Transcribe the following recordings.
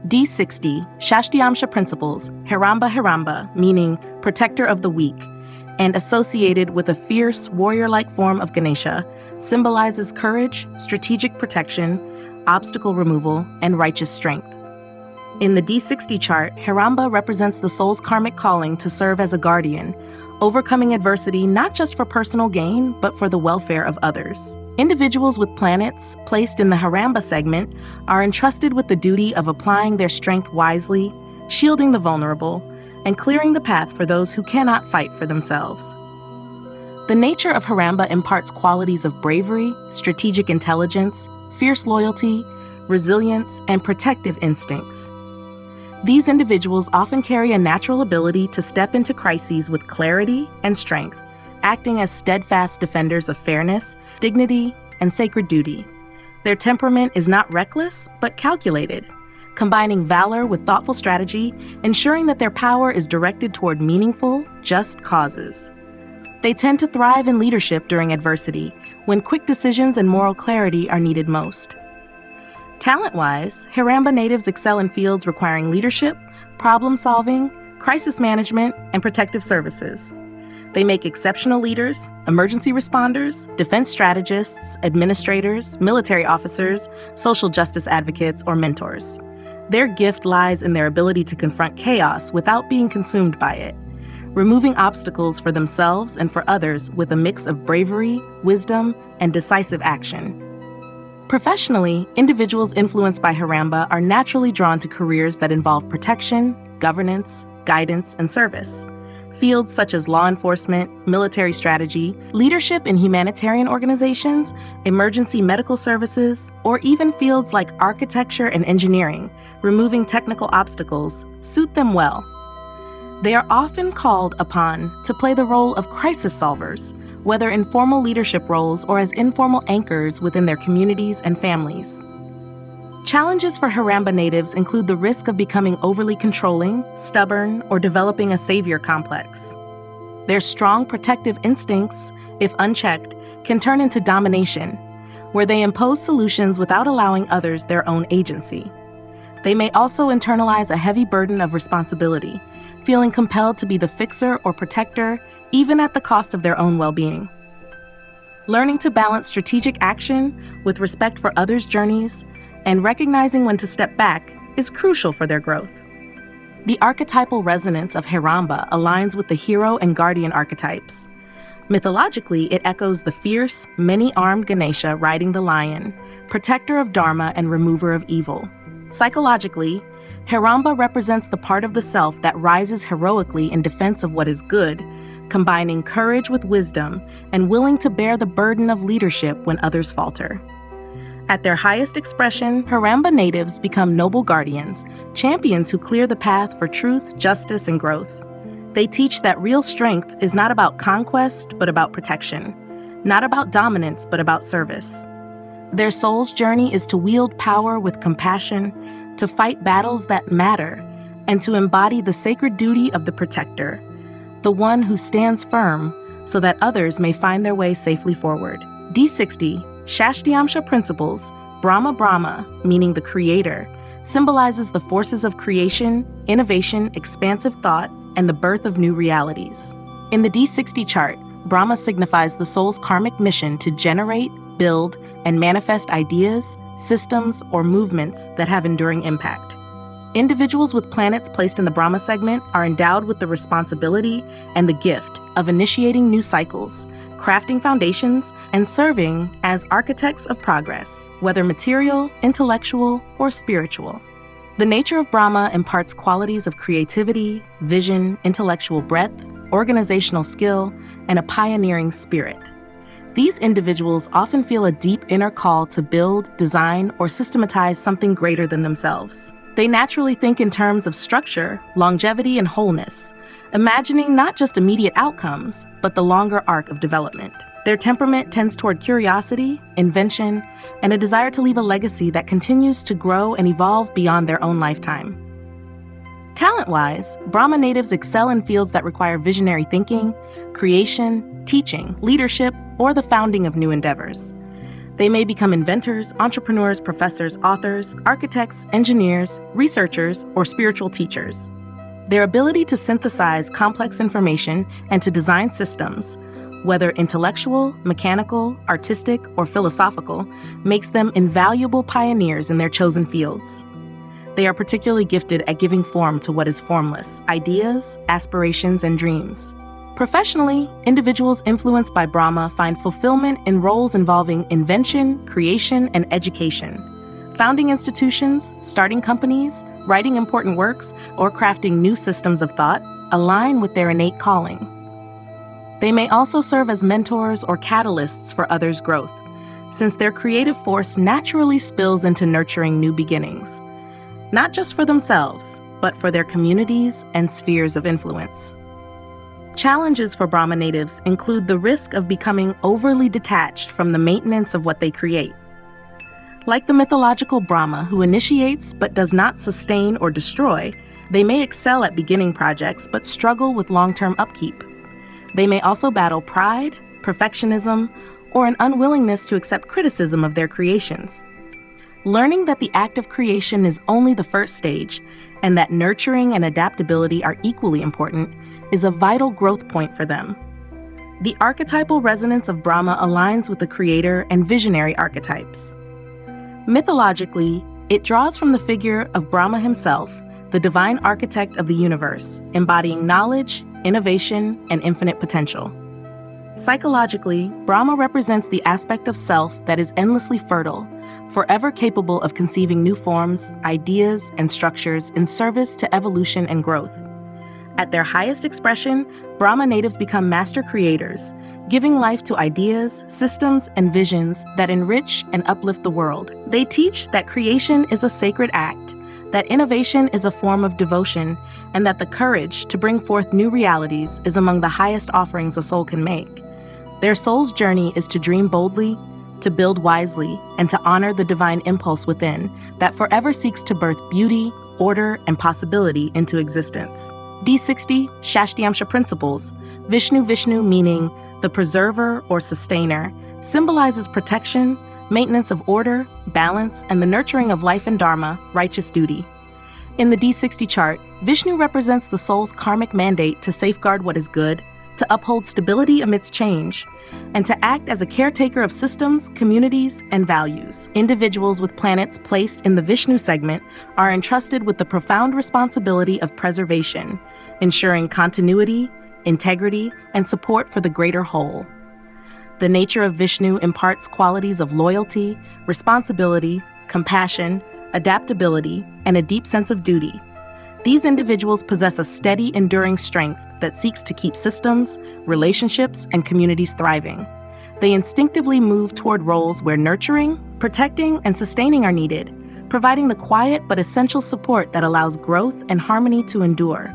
D60, Shashtiamsha principles, Haramba, meaning protector of the weak, and associated with a fierce, warrior-like form of Ganesha, symbolizes courage, strategic protection, obstacle removal, and righteous strength. In the D60 chart, Haramba represents the soul's karmic calling to serve as a guardian, overcoming adversity not just for personal gain, but for the welfare of others. Individuals with planets placed in the Haramba segment are entrusted with the duty of applying their strength wisely, shielding the vulnerable, and clearing the path for those who cannot fight for themselves. The nature of Haramba imparts qualities of bravery, strategic intelligence, fierce loyalty, resilience, and protective instincts. These individuals often carry a natural ability to step into crises with clarity and strength, acting as steadfast defenders of fairness, dignity, and sacred duty. Their temperament is not reckless, but calculated, combining valor with thoughtful strategy, ensuring that their power is directed toward meaningful, just causes. They tend to thrive in leadership during adversity, when quick decisions and moral clarity are needed most. Talent-wise, Haramba natives excel in fields requiring leadership, problem-solving, crisis management, and protective services. They make exceptional leaders, emergency responders, defense strategists, administrators, military officers, social justice advocates, or mentors. Their gift lies in their ability to confront chaos without being consumed by it, removing obstacles for themselves and for others with a mix of bravery, wisdom, and decisive action. Professionally, individuals influenced by Haramba are naturally drawn to careers that involve protection, governance, guidance, and service. Fields such as law enforcement, military strategy, leadership in humanitarian organizations, emergency medical services, or even fields like architecture and engineering, removing technical obstacles, suit them well. They are often called upon to play the role of crisis solvers, whether in formal leadership roles or as informal anchors within their communities and families. Challenges for Haramba natives include the risk of becoming overly controlling, stubborn, or developing a savior complex. Their strong protective instincts, if unchecked, can turn into domination, where they impose solutions without allowing others their own agency. They may also internalize a heavy burden of responsibility, feeling compelled to be the fixer or protector, even at the cost of their own well-being. Learning to balance strategic action with respect for others' journeys and recognizing when to step back is crucial for their growth. The archetypal resonance of Haramba aligns with the hero and guardian archetypes. Mythologically, it echoes the fierce, many-armed Ganesha riding the lion, protector of dharma and remover of evil. Psychologically, Haramba represents the part of the self that rises heroically in defense of what is good, combining courage with wisdom and willing to bear the burden of leadership when others falter. At their highest expression, Haramba natives become noble guardians, champions who clear the path for truth, justice, and growth. They teach that real strength is not about conquest, but about protection, not about dominance, but about service. Their soul's journey is to wield power with compassion, to fight battles that matter, and to embody the sacred duty of the protector, the one who stands firm so that others may find their way safely forward. D60, Shashtiamsha principles, Brahma, meaning the creator, symbolizes the forces of creation, innovation, expansive thought, and the birth of new realities. In the D60 chart, Brahma signifies the soul's karmic mission to generate, build, and manifest ideas, systems, or movements that have enduring impact. Individuals with planets placed in the Brahma segment are endowed with the responsibility and the gift of initiating new cycles, crafting foundations, and serving as architects of progress, whether material, intellectual, or spiritual. The nature of Brahma imparts qualities of creativity, vision, intellectual breadth, organizational skill, and a pioneering spirit. These individuals often feel a deep inner call to build, design, or systematize something greater than themselves. They naturally think in terms of structure, longevity, and wholeness, imagining not just immediate outcomes, but the longer arc of development. Their temperament tends toward curiosity, invention, and a desire to leave a legacy that continues to grow and evolve beyond their own lifetime. Talent-wise, Brahma natives excel in fields that require visionary thinking, creation, teaching, leadership, or the founding of new endeavors. They may become inventors, entrepreneurs, professors, authors, architects, engineers, researchers, or spiritual teachers. Their ability to synthesize complex information and to design systems, whether intellectual, mechanical, artistic, or philosophical, makes them invaluable pioneers in their chosen fields. They are particularly gifted at giving form to what is formless, ideas, aspirations, and dreams. Professionally, individuals influenced by Brahma find fulfillment in roles involving invention, creation, and education. Founding institutions, starting companies, writing important works, or crafting new systems of thought align with their innate calling. They may also serve as mentors or catalysts for others' growth, since their creative force naturally spills into nurturing new beginnings, not just for themselves, but for their communities and spheres of influence. Challenges for Brahma natives include the risk of becoming overly detached from the maintenance of what they create. Like the mythological Brahma who initiates but does not sustain or destroy, they may excel at beginning projects but struggle with long-term upkeep. They may also battle pride, perfectionism, or an unwillingness to accept criticism of their creations. Learning that the act of creation is only the first stage, and that nurturing and adaptability are equally important, is a vital growth point for them. The archetypal resonance of Brahma aligns with the creator and visionary archetypes. Mythologically, it draws from the figure of Brahma himself, the divine architect of the universe, embodying knowledge, innovation, and infinite potential. Psychologically, Brahma represents the aspect of self that is endlessly fertile, forever capable of conceiving new forms, ideas, and structures in service to evolution and growth. At their highest expression, Brahma natives become master creators, giving life to ideas, systems, and visions that enrich and uplift the world. They teach that creation is a sacred act, that innovation is a form of devotion, and that the courage to bring forth new realities is among the highest offerings a soul can make. Their soul's journey is to dream boldly, to build wisely, and to honor the divine impulse within that forever seeks to birth beauty, order, and possibility into existence. D60, Shashtiamsha principles, Vishnu meaning the preserver or sustainer, symbolizes protection, maintenance of order, balance, and the nurturing of life and dharma, righteous duty. In the D60 chart, Vishnu represents the soul's karmic mandate to safeguard what is good, to uphold stability amidst change, and to act as a caretaker of systems, communities, and values. Individuals with planets placed in the Vishnu segment are entrusted with the profound responsibility of preservation, ensuring continuity, integrity, and support for the greater whole. The nature of Vishnu imparts qualities of loyalty, responsibility, compassion, adaptability, and a deep sense of duty. These individuals possess a steady, enduring strength that seeks to keep systems, relationships, and communities thriving. They instinctively move toward roles where nurturing, protecting, and sustaining are needed, providing the quiet but essential support that allows growth and harmony to endure.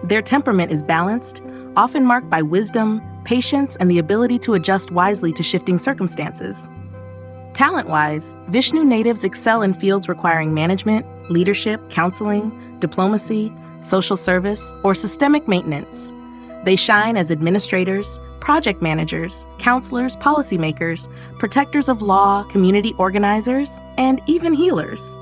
Their temperament is balanced, often marked by wisdom, patience, and the ability to adjust wisely to shifting circumstances. Talent-wise, Vishnu natives excel in fields requiring management, leadership, counseling, diplomacy, social service, or systemic maintenance. They shine as administrators, project managers, counselors, policymakers, protectors of law, community organizers, and even healers.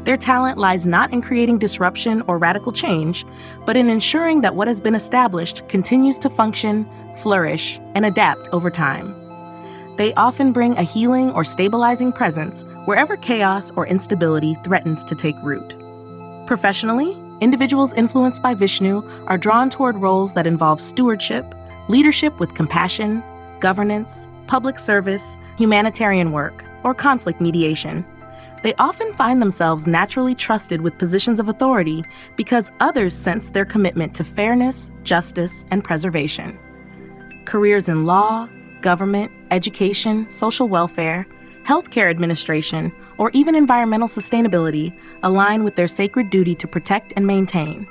Their talent lies not in creating disruption or radical change, but in ensuring that what has been established continues to function, flourish, and adapt over time. They often bring a healing or stabilizing presence wherever chaos or instability threatens to take root. Professionally, individuals influenced by Vishnu are drawn toward roles that involve stewardship, leadership with compassion, governance, public service, humanitarian work, or conflict mediation. They often find themselves naturally trusted with positions of authority because others sense their commitment to fairness, justice, and preservation. Careers in law, government, education, social welfare, healthcare administration, or even environmental sustainability align with their sacred duty to protect and maintain.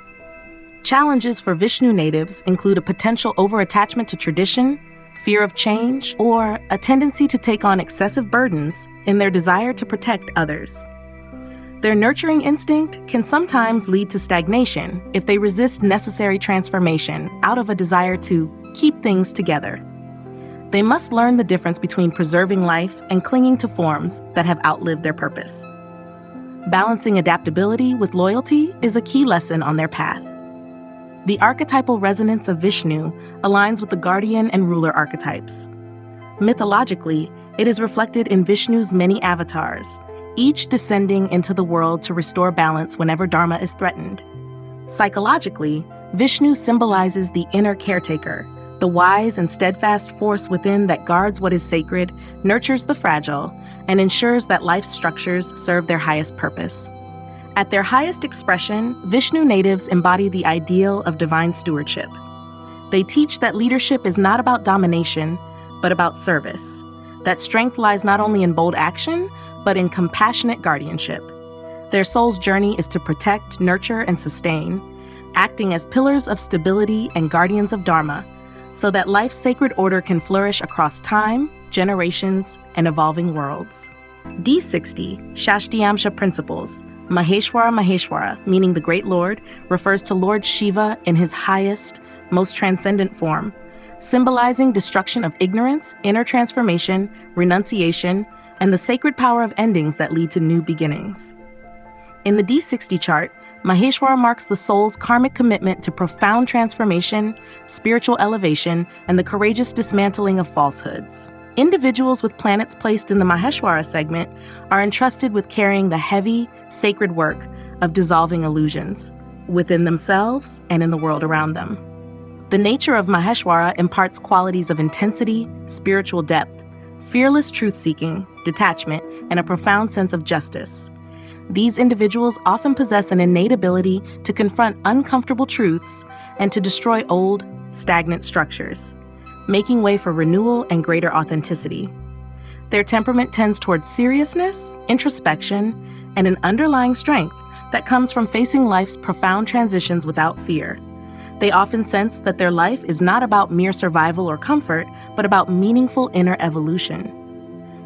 Challenges for Vishnu natives include a potential over-attachment to tradition, fear of change, or a tendency to take on excessive burdens in their desire to protect others. Their nurturing instinct can sometimes lead to stagnation if they resist necessary transformation out of a desire to keep things together. They must learn the difference between preserving life and clinging to forms that have outlived their purpose. Balancing adaptability with loyalty is a key lesson on their path. The archetypal resonance of Vishnu aligns with the guardian and ruler archetypes. Mythologically, it is reflected in Vishnu's many avatars, each descending into the world to restore balance whenever dharma is threatened. Psychologically, Vishnu symbolizes the inner caretaker, the wise and steadfast force within that guards what is sacred, nurtures the fragile, and ensures that life's structures serve their highest purpose. At their highest expression, Vishnu natives embody the ideal of divine stewardship. They teach that leadership is not about domination, but about service, that strength lies not only in bold action, but in compassionate guardianship. Their soul's journey is to protect, nurture, and sustain, acting as pillars of stability and guardians of dharma, so that life's sacred order can flourish across time, generations, and evolving worlds. D60, Shashtiamsha principles, Maheshwara, meaning the Great Lord, refers to Lord Shiva in his highest, most transcendent form, symbolizing destruction of ignorance, inner transformation, renunciation, and the sacred power of endings that lead to new beginnings. In the D60 chart, Maheshwara marks the soul's karmic commitment to profound transformation, spiritual elevation, and the courageous dismantling of falsehoods. Individuals with planets placed in the Maheshwara segment are entrusted with carrying the heavy, sacred work of dissolving illusions within themselves and in the world around them. The nature of Maheshwara imparts qualities of intensity, spiritual depth, fearless truth-seeking, detachment, and a profound sense of justice. These individuals often possess an innate ability to confront uncomfortable truths and to destroy old, stagnant structures, making way for renewal and greater authenticity. Their temperament tends towards seriousness, introspection, and an underlying strength that comes from facing life's profound transitions without fear. They often sense that their life is not about mere survival or comfort, but about meaningful inner evolution.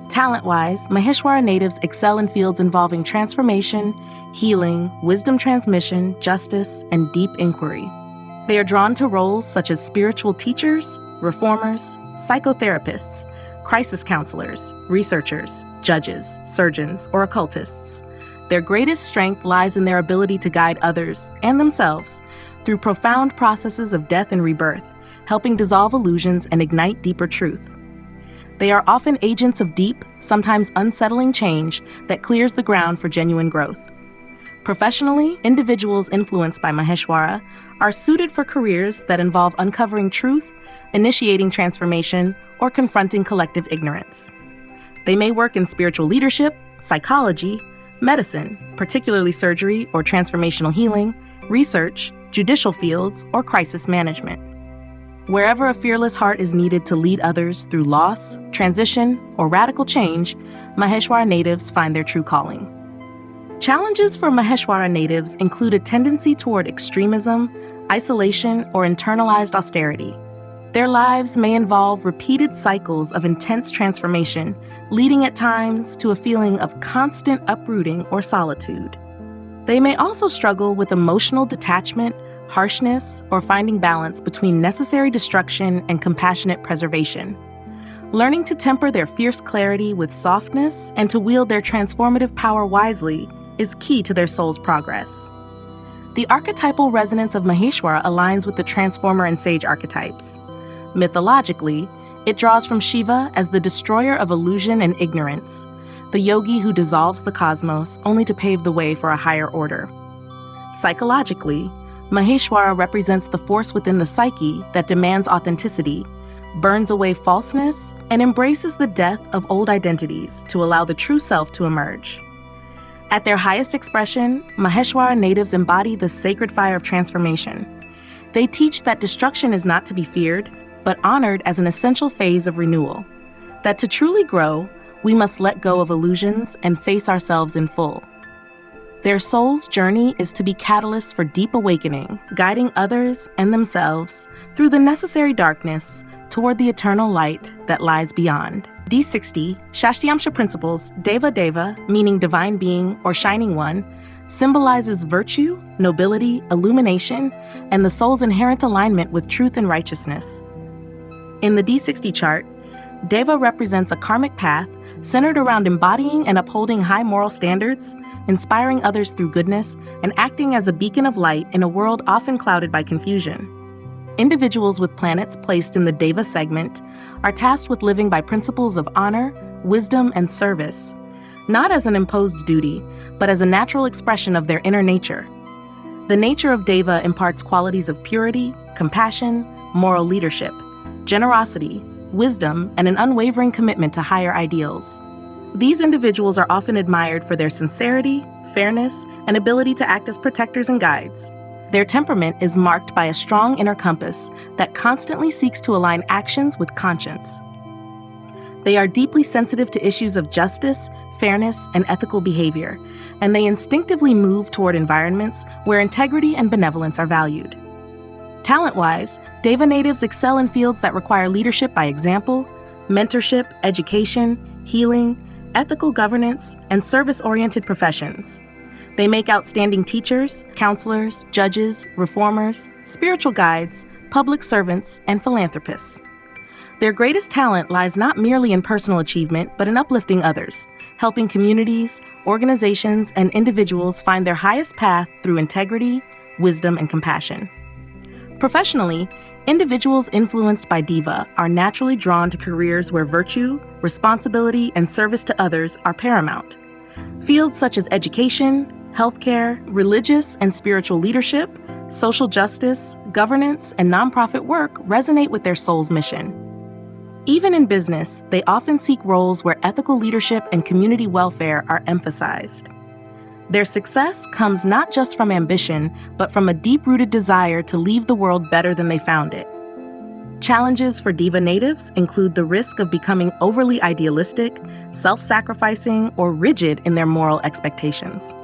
Talent-wise, Maheshwara natives excel in fields involving transformation, healing, wisdom transmission, justice, and deep inquiry. They are drawn to roles such as spiritual teachers, reformers, psychotherapists, crisis counselors, researchers, judges, surgeons, or occultists. Their greatest strength lies in their ability to guide others and themselves through profound processes of death and rebirth, helping dissolve illusions and ignite deeper truth. They are often agents of deep, sometimes unsettling change that clears the ground for genuine growth. Professionally, individuals influenced by Maheshwara are suited for careers that involve uncovering truth, initiating transformation, or confronting collective ignorance. They may work in spiritual leadership, psychology, medicine, particularly surgery or transformational healing, research, judicial fields, or crisis management. Wherever a fearless heart is needed to lead others through loss, transition, or radical change, Maheshwara natives find their true calling. Challenges for Maheshwara natives include a tendency toward extremism, isolation, or internalized austerity. Their lives may involve repeated cycles of intense transformation, leading at times to a feeling of constant uprooting or solitude. They may also struggle with emotional detachment, harshness, or finding balance between necessary destruction and compassionate preservation. Learning to temper their fierce clarity with softness and to wield their transformative power wisely is key to their soul's progress. The archetypal resonance of Maheshwara aligns with the transformer and sage archetypes. Mythologically, it draws from Shiva as the destroyer of illusion and ignorance, the yogi who dissolves the cosmos only to pave the way for a higher order. Psychologically, Maheshwara represents the force within the psyche that demands authenticity, burns away falseness, and embraces the death of old identities to allow the true self to emerge. At their highest expression, Maheshwara natives embody the sacred fire of transformation. They teach that destruction is not to be feared, but honored as an essential phase of renewal. That to truly grow, we must let go of illusions and face ourselves in full. Their soul's journey is to be catalysts for deep awakening, guiding others and themselves through the necessary darkness toward the eternal light that lies beyond. D60, Shashtiamsha principles, Deva, meaning divine being or shining one, symbolizes virtue, nobility, illumination, and the soul's inherent alignment with truth and righteousness. In the D60 chart, Deva represents a karmic path centered around embodying and upholding high moral standards, inspiring others through goodness, and acting as a beacon of light in a world often clouded by confusion. Individuals with planets placed in the Deva segment are tasked with living by principles of honor, wisdom, and service, not as an imposed duty, but as a natural expression of their inner nature. The nature of Deva imparts qualities of purity, compassion, moral leadership, generosity, wisdom, and an unwavering commitment to higher ideals. These individuals are often admired for their sincerity, fairness, and ability to act as protectors and guides. Their temperament is marked by a strong inner compass that constantly seeks to align actions with conscience. They are deeply sensitive to issues of justice, fairness, and ethical behavior, and they instinctively move toward environments where integrity and benevolence are valued. Talent-wise, Deva natives excel in fields that require leadership by example, mentorship, education, healing, ethical governance, and service-oriented professions. They make outstanding teachers, counselors, judges, reformers, spiritual guides, public servants, and philanthropists. Their greatest talent lies not merely in personal achievement, but in uplifting others, helping communities, organizations, and individuals find their highest path through integrity, wisdom, and compassion. Professionally, individuals influenced by Deva are naturally drawn to careers where virtue, responsibility, and service to others are paramount. Fields such as education, healthcare, religious and spiritual leadership, social justice, governance, and nonprofit work resonate with their soul's mission. Even in business, they often seek roles where ethical leadership and community welfare are emphasized. Their success comes not just from ambition, but from a deep-rooted desire to leave the world better than they found it. Challenges for Deva natives include the risk of becoming overly idealistic, self-sacrificing, or rigid in their moral expectations.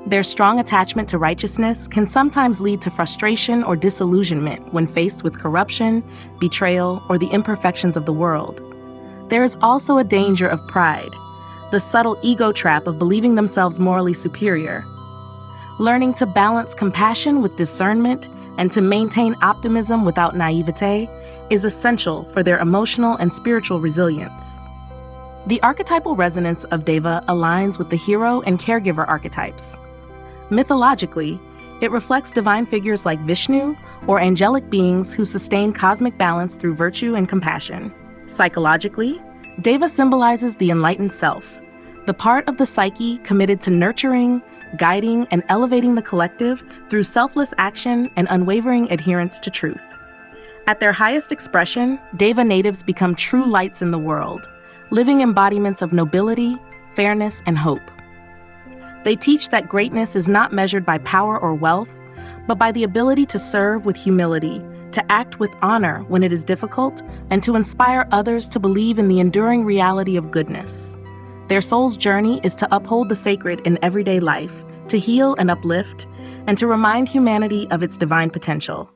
Their strong attachment to righteousness can sometimes lead to frustration or disillusionment when faced with corruption, betrayal, or the imperfections of the world. There is also a danger of pride, the subtle ego trap of believing themselves morally superior. Learning to balance compassion with discernment and to maintain optimism without naivete is essential for their emotional and spiritual resilience. The archetypal resonance of Deva aligns with the hero and caregiver archetypes. Mythologically, it reflects divine figures like Vishnu or angelic beings who sustain cosmic balance through virtue and compassion. Psychologically, Deva symbolizes the enlightened self, the part of the psyche committed to nurturing, guiding, and elevating the collective through selfless action and unwavering adherence to truth. At their highest expression, Deva natives become true lights in the world, living embodiments of nobility, fairness, and hope. They teach that greatness is not measured by power or wealth, but by the ability to serve with humility, to act with honor when it is difficult, and to inspire others to believe in the enduring reality of goodness. Their soul's journey is to uphold the sacred in everyday life, to heal and uplift, and to remind humanity of its divine potential.